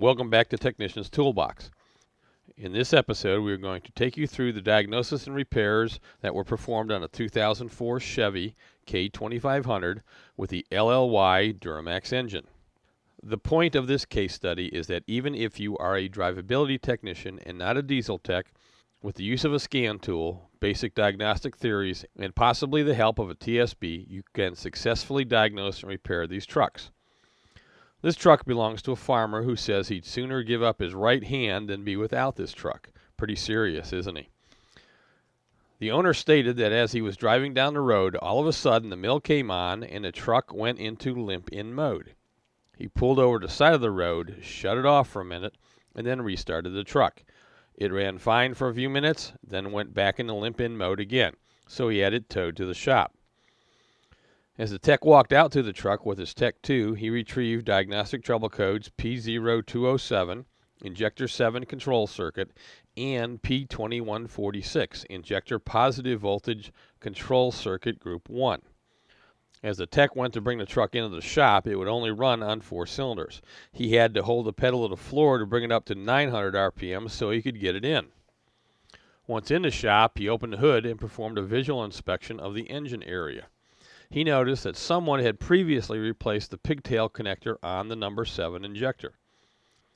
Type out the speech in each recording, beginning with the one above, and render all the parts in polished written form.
Welcome back to Technician's Toolbox. In this episode, we are going to take you through the diagnosis and repairs that were performed on a 2004 Chevy K2500 with the LLY Duramax engine. The point of this case study is that even if you are a drivability technician and not a diesel tech, with the use of a scan tool, basic diagnostic theories, and possibly the help of a TSB, you can successfully diagnose and repair these trucks. This truck belongs to a farmer who says he'd sooner give up his right hand than be without this truck. Pretty serious, isn't he? The owner stated that as he was driving down the road, all of a sudden the mill came on and the truck went into limp-in mode. He pulled over to the side of the road, shut it off for a minute, and then restarted the truck. It ran fine for a few minutes, then went back into limp-in mode again, so he had it towed to the shop. As the tech walked out to the truck with his Tech 2, he retrieved diagnostic trouble codes P0207, injector 7 control circuit, and P2146, injector positive voltage control circuit group 1. As the tech went to bring the truck into the shop, it would only run on 4 cylinders. He had to hold the pedal to the floor to bring it up to 900 RPM so he could get it in. Once in the shop, he opened the hood and performed a visual inspection of the engine area. He noticed that someone had previously replaced the pigtail connector on the number 7 injector.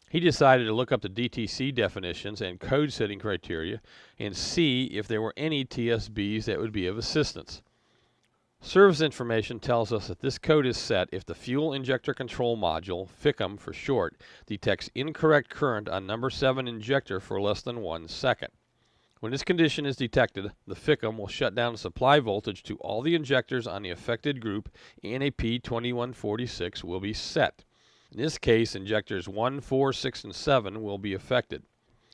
He decided to look up the DTC definitions and code setting criteria and see if there were any TSBs that would be of assistance. Service information tells us that this code is set if the fuel injector control module, FICM for short, detects incorrect current on number 7 injector for less than 1 second. When this condition is detected, the FICM will shut down supply voltage to all the injectors on the affected group and a P2146 will be set. In this case, injectors 1, 4, 6, and 7 will be affected.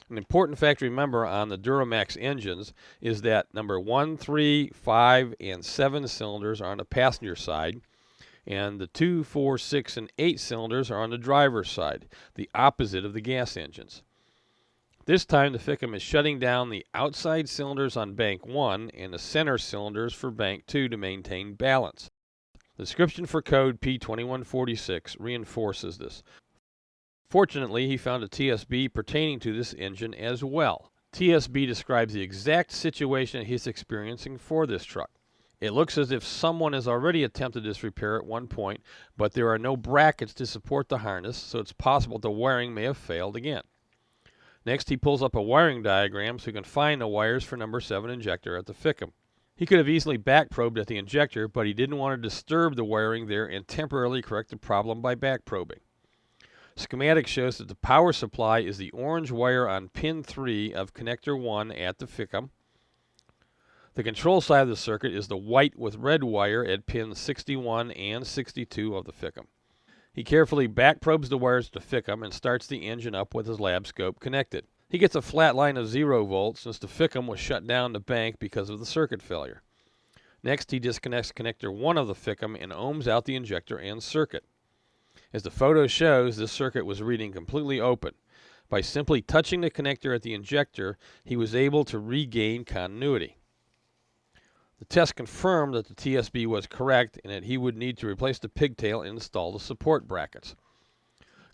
An important fact to remember on the Duramax engines is that number 1, 3, 5, and 7 cylinders are on the passenger side, and the 2, 4, 6, and 8 cylinders are on the driver's side, the opposite of the gas engines. This time the FICM is shutting down the outside cylinders on bank 1 and the center cylinders for bank 2 to maintain balance. The description for code P2146 reinforces this. Fortunately, he found a TSB pertaining to this engine as well. TSB describes the exact situation he's experiencing for this truck. It looks as if someone has already attempted this repair at one point, but there are no brackets to support the harness, so it's possible the wiring may have failed again. Next, he pulls up a wiring diagram so he can find the wires for number 7 injector at the FICM. He could have easily back probed at the injector, but he didn't want to disturb the wiring there and temporarily correct the problem by back probing. Schematic shows that the power supply is the orange wire on pin 3 of connector 1 at the FICM. The control side of the circuit is the white with red wire at pins 61 and 62 of the FICM. He carefully back probes the wires to FICM and starts the engine up with his lab scope connected. He gets a flat line of 0 volts since the FICM was shut down the bank because of the circuit failure. Next, he disconnects connector 1 of the FICM and ohms out the injector and circuit. As the photo shows, this circuit was reading completely open. By simply touching the connector at the injector, he was able to regain continuity. The test confirmed that the TSB was correct and that he would need to replace the pigtail and install the support brackets.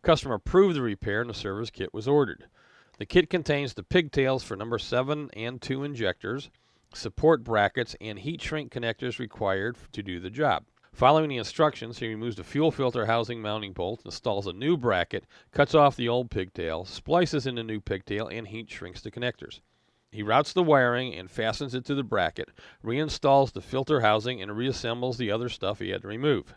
Customer approved the repair and the service kit was ordered. The kit contains the pigtails for number 7 and 2 injectors, support brackets, and heat shrink connectors required to do the job. Following the instructions, he removes the fuel filter housing mounting bolt, installs a new bracket, cuts off the old pigtail, splices in the new pigtail, and heat shrinks the connectors. He routes the wiring and fastens it to the bracket, reinstalls the filter housing, and reassembles the other stuff he had to remove.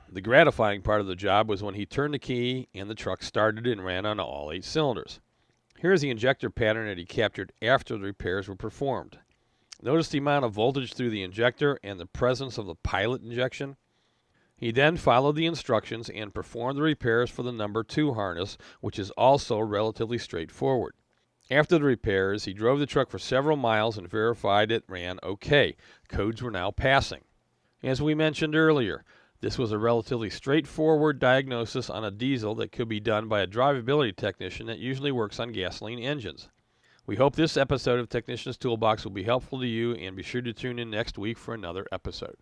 The gratifying part of the job was when he turned the key and the truck started and ran on all 8 cylinders. Here's the injector pattern that he captured after the repairs were performed. Notice the amount of voltage through the injector and the presence of the pilot injection. He then followed the instructions and performed the repairs for the number 2 harness, which is also relatively straightforward. After the repairs, he drove the truck for several miles and verified it ran okay. Codes were now passing. As we mentioned earlier, this was a relatively straightforward diagnosis on a diesel that could be done by a drivability technician that usually works on gasoline engines. We hope this episode of Technician's Toolbox will be helpful to you, and be sure to tune in next week for another episode.